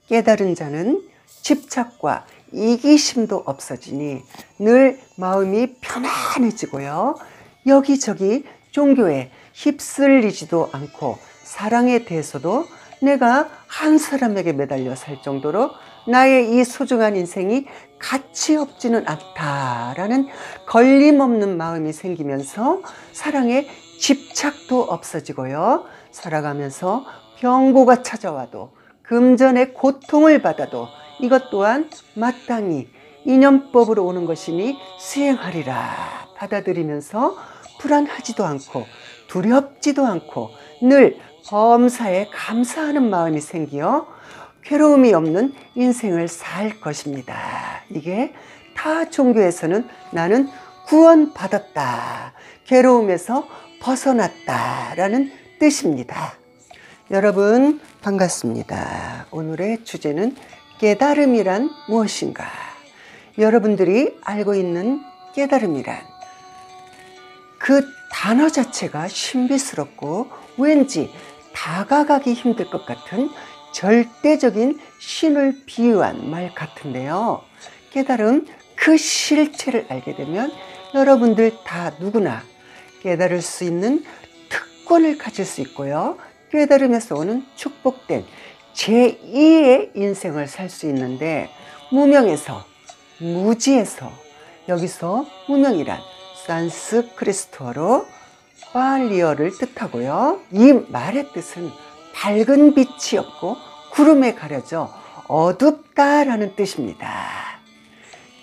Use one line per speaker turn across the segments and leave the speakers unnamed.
깨달은 자는 집착과 이기심도 없어지니 늘 마음이 편안해지고요. 여기저기 종교에 휩쓸리지도 않고 사랑에 대해서도 내가 한 사람에게 매달려 살 정도로 나의 이 소중한 인생이 가치 없지는 않다라는 걸림없는 마음이 생기면서 사랑에 집착도 없어지고요. 살아가면서 병고가 찾아와도 금전의 고통을 받아도 이것 또한 마땅히 인연법으로 오는 것이니 수행하리라 받아들이면서 불안하지도 않고 두렵지도 않고 늘 범사에 감사하는 마음이 생기어 괴로움이 없는 인생을 살 것입니다. 이게 타 종교에서는 나는 구원받았다, 괴로움에서 벗어났다라는 뜻입니다. 여러분 반갑습니다. 오늘의 주제는 깨달음이란 무엇인가? 여러분들이 알고 있는 깨달음이란 그 단어 자체가 신비스럽고 왠지 다가가기 힘들 것 같은 절대적인 신을 비유한 말 같은데요. 깨달음 그 실체를 알게 되면 여러분들 다 누구나 깨달을 수 있는 특권을 가질 수 있고요. 깨달음에서 오는 축복된 제2의 인생을 살 수 있는데, 무명에서 무지에서, 여기서 무명이란 산스크리트어로 팔리어를 뜻하고요. 이 말의 뜻은 밝은 빛이 없고 구름에 가려져 어둡다라는 뜻입니다.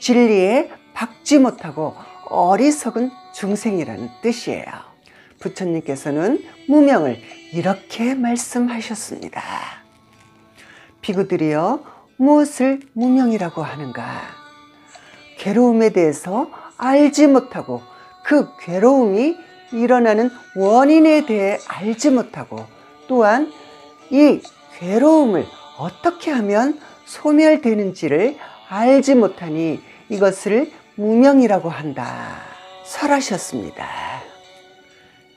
진리에 박지 못하고 어리석은 중생이라는 뜻이에요. 부처님께서는 무명을 이렇게 말씀하셨습니다. 비구들이여, 무엇을 무명이라고 하는가? 괴로움에 대해서 알지 못하고 그 괴로움이 일어나는 원인에 대해 알지 못하고 또한 이 괴로움을 어떻게 하면 소멸되는지를 알지 못하니 이것을 무명이라고 한다 설하셨습니다.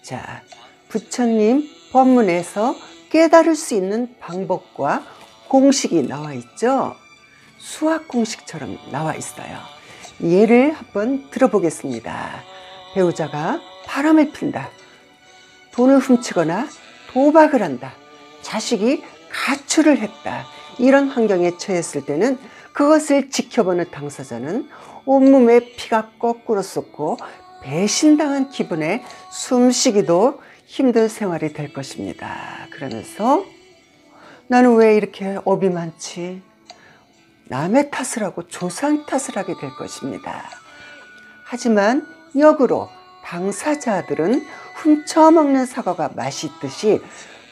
자, 부처님 법문에서 깨달을 수 있는 방법과 공식이 나와 있죠. 수학 공식처럼 나와 있어요. 예를 한번 들어보겠습니다. 배우자가 바람을 핀다, 돈을 훔치거나 도박을 한다, 자식이 가출을 했다, 이런 환경에 처했을 때는 그것을 지켜보는 당사자는 온몸에 피가 거꾸로 솟고 배신당한 기분에 숨쉬기도 힘든 생활이 될 것입니다. 그러면서 나는 왜 이렇게 업이 많지? 남의 탓을 하고 조상 탓을 하게 될 것입니다. 하지만 역으로 당사자들은 훔쳐먹는 사과가 맛이 있듯이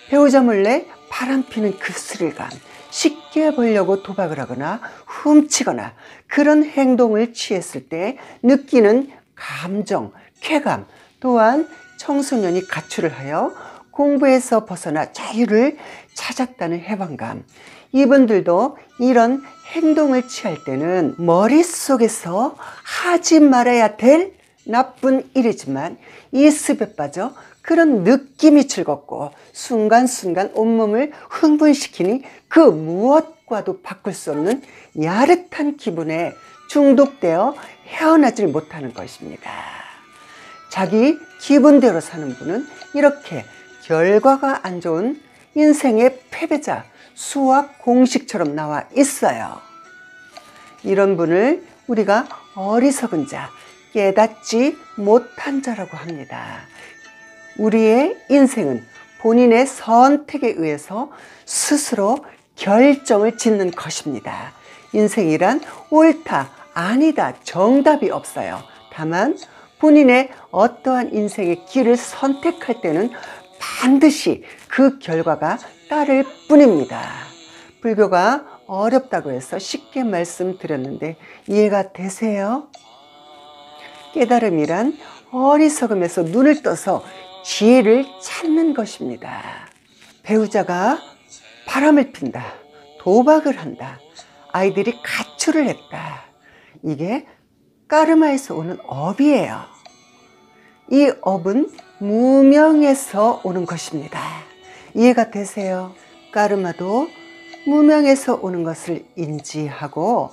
배우자 몰래 바람피는 그 스릴감, 쉽게 벌려고 도박을 하거나 훔치거나 그런 행동을 취했을 때 느끼는 감정, 쾌감, 또한 청소년이 가출을 하여 공부에서 벗어나 자유를 찾았다는 해방감, 이분들도 이런 행동을 취할 때는 머릿속에서 하지 말아야 될 나쁜 일이지만 이 습에 빠져 그런 느낌이 즐겁고 순간순간 온몸을 흥분시키니 그 무엇과도 바꿀 수 없는 야릇한 기분에 중독되어 헤어나질 못하는 것입니다. 자기 기분대로 사는 분은 이렇게 결과가 안 좋은 인생의 패배자, 수학 공식처럼 나와 있어요. 이런 분을 우리가 어리석은 자, 깨닫지 못한 자라고 합니다. 우리의 인생은 본인의 선택에 의해서 스스로 결정을 짓는 것입니다. 인생이란 옳다, 아니다, 정답이 없어요. 다만 본인의 어떠한 인생의 길을 선택할 때는 반드시 그 결과가 따를 뿐입니다. 불교가 어렵다고 해서 쉽게 말씀드렸는데 이해가 되세요? 깨달음이란 어리석음에서 눈을 떠서 지혜를 찾는 것입니다. 배우자가 바람을 핀다, 도박을 한다, 아이들이 가출을 했다, 이게 까르마에서 오는 업이에요. 이 업은 무명에서 오는 것입니다. 이해가 되세요? 까르마도 무명에서 오는 것을 인지하고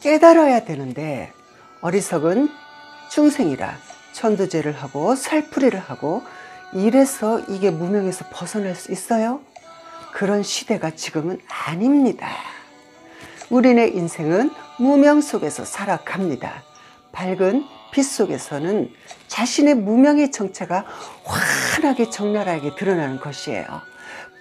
깨달아야 되는데 어리석은 중생이라 천도제를 하고 살풀이를 하고 이래서 이게 무명에서 벗어날 수 있어요? 그런 시대가 지금은 아닙니다. 우리네 인생은 무명 속에서 살아갑니다. 밝은 빛 속에서는 자신의 무명의 정체가 환하게 적나라하게 드러나는 것이에요.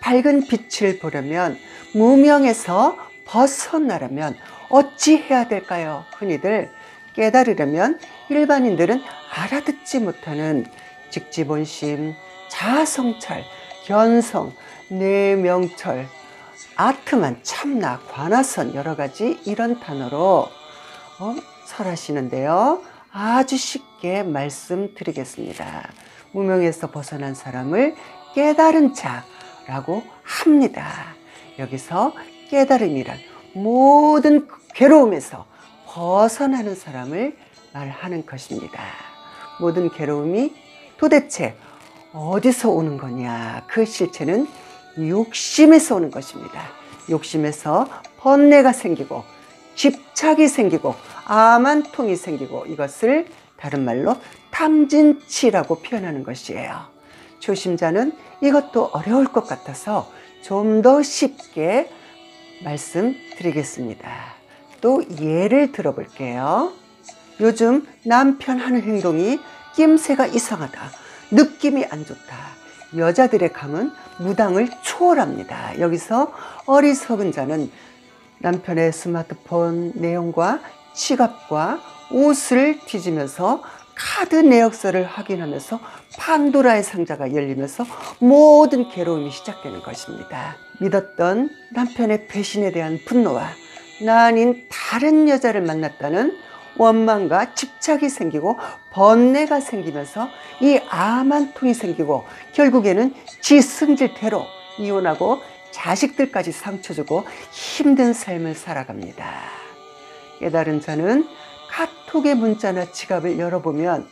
밝은 빛을 보려면 무명에서 벗어나려면 어찌 해야 될까요? 흔히들 깨달으려면 일반인들은 알아듣지 못하는 직지본심, 자아성찰, 견성, 내명철, 아트만, 참나, 관화선 여러 가지 이런 단어로 설하시는데요. 아주 쉽게 말씀드리겠습니다. 무명에서 벗어난 사람을 깨달은 자라고 합니다. 여기서 깨달음이란 모든 괴로움에서 벗어나는 사람을 말하는 것입니다. 모든 괴로움이 도대체 어디서 오는 거냐? 그 실체는 욕심에서 오는 것입니다. 욕심에서 번뇌가 생기고 집착이 생기고 아만통이 생기고 이것을 다른 말로 탐진치라고 표현하는 것이에요. 초심자는 이것도 어려울 것 같아서 좀 더 쉽게 말씀드리겠습니다. 또 예를 들어볼게요. 요즘 남편 하는 행동이 낌새가 이상하다. 느낌이 안 좋다. 여자들의 감은 무당을 초월합니다. 여기서 어리석은 자는 남편의 스마트폰 내용과 지갑과 옷을 뒤지면서 카드 내역서를 확인하면서 판도라의 상자가 열리면서 모든 괴로움이 시작되는 것입니다. 믿었던 남편의 배신에 대한 분노와 나 아닌 다른 여자를 만났다는 원망과 집착이 생기고 번뇌가 생기면서 이 아만통이 생기고 결국에는 지 승질대로 이혼하고 자식들까지 상처 주고 힘든 삶을 살아갑니다. 깨달은 자는 카톡의 문자나 지갑을 열어보면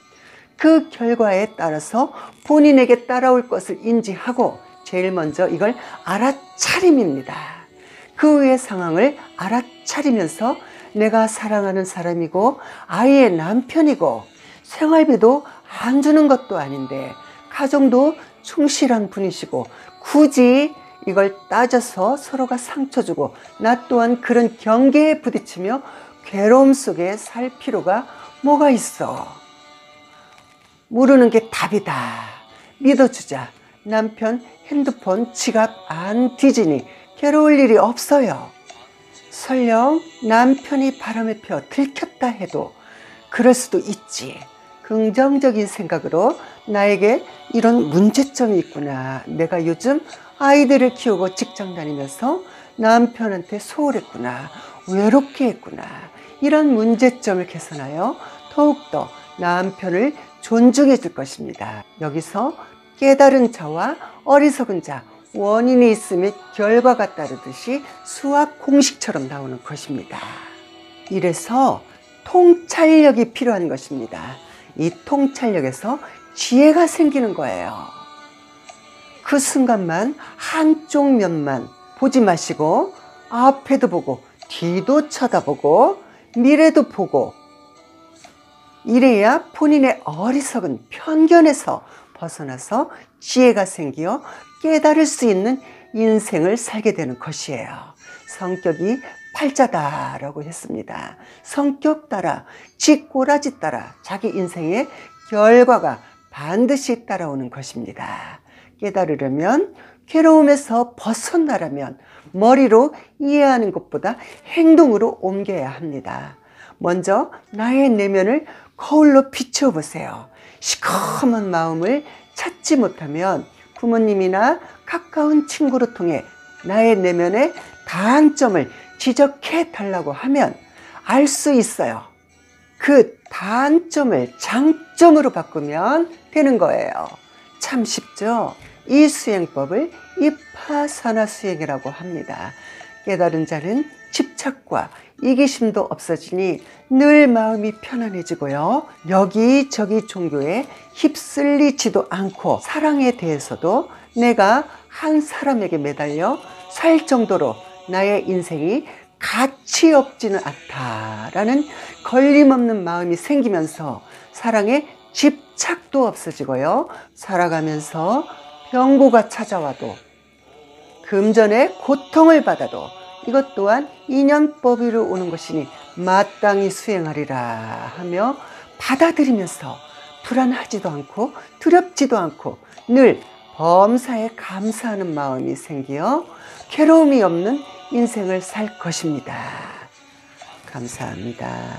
그 결과에 따라서 본인에게 따라올 것을 인지하고 제일 먼저 이걸 알아차림입니다. 그 후의 상황을 알아차리면서 내가 사랑하는 사람이고 아이의 남편이고 생활비도 안 주는 것도 아닌데 가정도 충실한 분이시고 굳이 이걸 따져서 서로가 상처 주고 나 또한 그런 경계에 부딪히며 괴로움 속에 살 필요가 뭐가 있어? 모르는 게 답이다. 믿어주자. 남편 핸드폰 지갑 안 뒤지니 괴로울 일이 없어요. 설령 남편이 바람을 펴 들켰다 해도 그럴 수도 있지. 긍정적인 생각으로 나에게 이런 문제점이 있구나. 내가 요즘 아이들을 키우고 직장 다니면서 남편한테 소홀했구나. 외롭게 했구나. 이런 문제점을 개선하여 더욱더 남편을 존중해 줄 것입니다. 여기서 깨달은 자와 어리석은 자, 원인이 있으면 결과가 따르듯이 수학 공식처럼 나오는 것입니다. 이래서 통찰력이 필요한 것입니다. 이 통찰력에서 지혜가 생기는 거예요. 그 순간만 한쪽 면만 보지 마시고 앞에도 보고 뒤도 쳐다보고 미래도 보고 이래야 본인의 어리석은 편견에서 벗어나서 지혜가 생기어 깨달을 수 있는 인생을 살게 되는 것이에요. 성격이 팔자다라고 했습니다. 성격 따라, 쥐꼬라지 따라 자기 인생의 결과가 반드시 따라오는 것입니다. 깨달으려면 괴로움에서 벗어나려면 머리로 이해하는 것보다 행동으로 옮겨야 합니다. 먼저 나의 내면을 거울로 비추어 보세요. 시커먼 마음을 찾지 못하면 부모님이나 가까운 친구를 통해 나의 내면의 단점을 지적해 달라고 하면 알 수 있어요. 그 단점을 장점으로 바꾸면 되는 거예요. 참 쉽죠? 이 수행법을 이파사나 수행이라고 합니다. 깨달은 자는 집착과 이기심도 없어지니 늘 마음이 편안해지고요. 여기저기 종교에 휩쓸리지도 않고 사랑에 대해서도 내가 한 사람에게 매달려 살 정도로 나의 인생이 가치 없지는 않다라는 걸림없는 마음이 생기면서 사랑에 집착도 없어지고요. 살아가면서 병고가 찾아와도 금전의 고통을 받아도 이것 또한 인연법이로 오는 것이니 마땅히 수행하리라 하며 받아들이면서 불안하지도 않고 두렵지도 않고 늘 범사에 감사하는 마음이 생기어 괴로움이 없는 인생을 살 것입니다. 감사합니다.